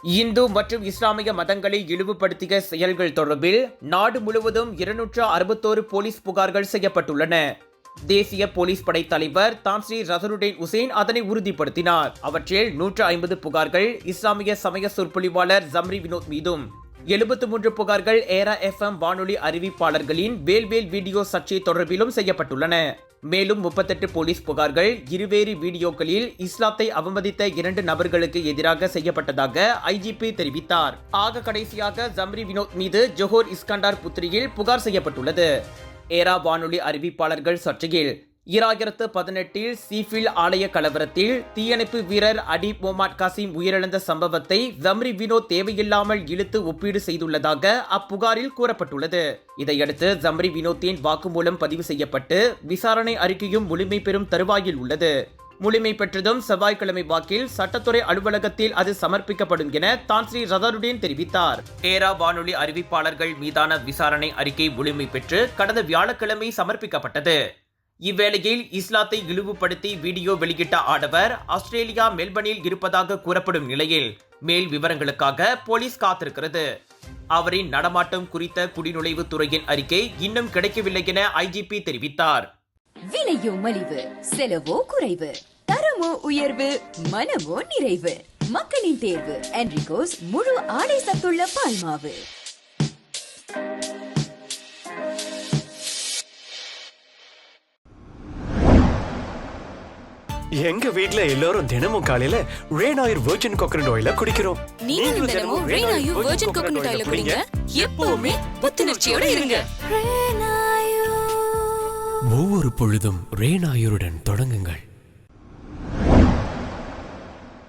இந்து மற்றும் இஸ்லாமிய மதங்களை இழிவுபடுத்திய செயல்கள் தொடர்பில் நாடு முழுவதும் 261 போலீஸ் புகார்கள் செய்யப்பட்டுள்ளன. தேசிய போலீஸ் படை தலைவர் தான்ஸ்ரீ ரசருடீன் உசேன் அதனை உறுதிப்படுத்தினார். அவற்றில் 150 புகார்கள் இஸ்லாமிய சமய சொற்பொழிவாளர் ஜம்ரி வினோத் மீதும், 73 புகார்கள் ஏரா FM வானொலி அறிவிப்பாளர்களின் வேல்வேல் வீடியோ சர்ச்சை தொடர்பிலும் செய்யப்பட்டுள்ளன. மேலும் 38 போலீஸ் புகார்கள் இருவேறு வீடியோக்களில் இஸ்லாத்தை அவமதித்த 2 நபர்களுக்கு எதிராக செய்யப்பட்டதாக IGP தெரிவித்தார். ஆக கடைசியாக ஜம்ரி வினோத் மீது ஜோஹர் இஸ்கண்டார் புத்திரியில் புகார் செய்யப்பட்டுள்ளது. ஏரா வானொலி அறிவிப்பாளர்கள் சர்ச்சையில் 2018 சீஃபில் ஆலய கலவரத்தில் தீயணைப்பு வீரர் அடீப் மொஹமட் காசிம் உயிரிழந்த சம்பவத்தை ஜம்ரி வினோத் தேவையில்லாமல் இழுத்து ஒப்பீடு செய்துள்ளதாக அப்புகாரில் கூறப்பட்டுள்ளது. இதையடுத்து ஜம்ரி வினோத்தின் வாக்குமூலம் பதிவு செய்யப்பட்டு விசாரணை அறிக்கையும் முழுமை பெறும் தருவாயில் உள்ளது. முழுமை பெற்றதும் செவ்வாய்க்கிழமை வாக்கில் சட்டத்துறை அலுவலகத்தில் அது சமர்ப்பிக்கப்படும் என தான்ஸ்ரீ ரசருடீன் தெரிவித்தார். ஏரா வானொலி அறிவிப்பாளர்கள் மீதான விசாரணை அறிக்கை முழுமை பெற்று கடந்த வியாழக்கிழமை சமர்ப்பிக்கப்பட்டது. இவ்வேளையில் இஸ்லாத்தை இழிவுபடுத்தி வீடியோ வெளியிட்ட ஆடவர் ஆஸ்திரேலியா மெல்பர்னில் இருப்பதாக கூறப்படும் நிலையில் மேல் விவரங்களுக்காக போலீஸ் காத்திருக்கிறது. அவரின் நடமாட்டம் குறித்த குடிநுழைவு துறையின் அறிக்கை இன்னும் கிடைக்கவில்லை என IGP தெரிவித்தார். விலையோ மலிவு, செலவோ குறைவு, தரமோ உயர்வு, மனமோ நிறைவு. மக்களின் தேர்வு என்ரிகோஸ் முழு ஆடை சத்துள்ள பால்மாவு. எங்க வீட்ல எல்லாரும் தினமும் காலையில ரெயின் ஆயில் வெர்ஜின் கோகனட் ஆயில குடிக்கிறோம். நீங்க தினமும் ரெயின் ஆயில் வெர்ஜின் கோகனட் ஆயில குடிங்க. எப்பவுமே புத்துணர்ச்சியோட இருங்க. ஒவ்வொரு பொழுதும் ரெயின் ஆயிலுடன் தொடங்குங்கள்.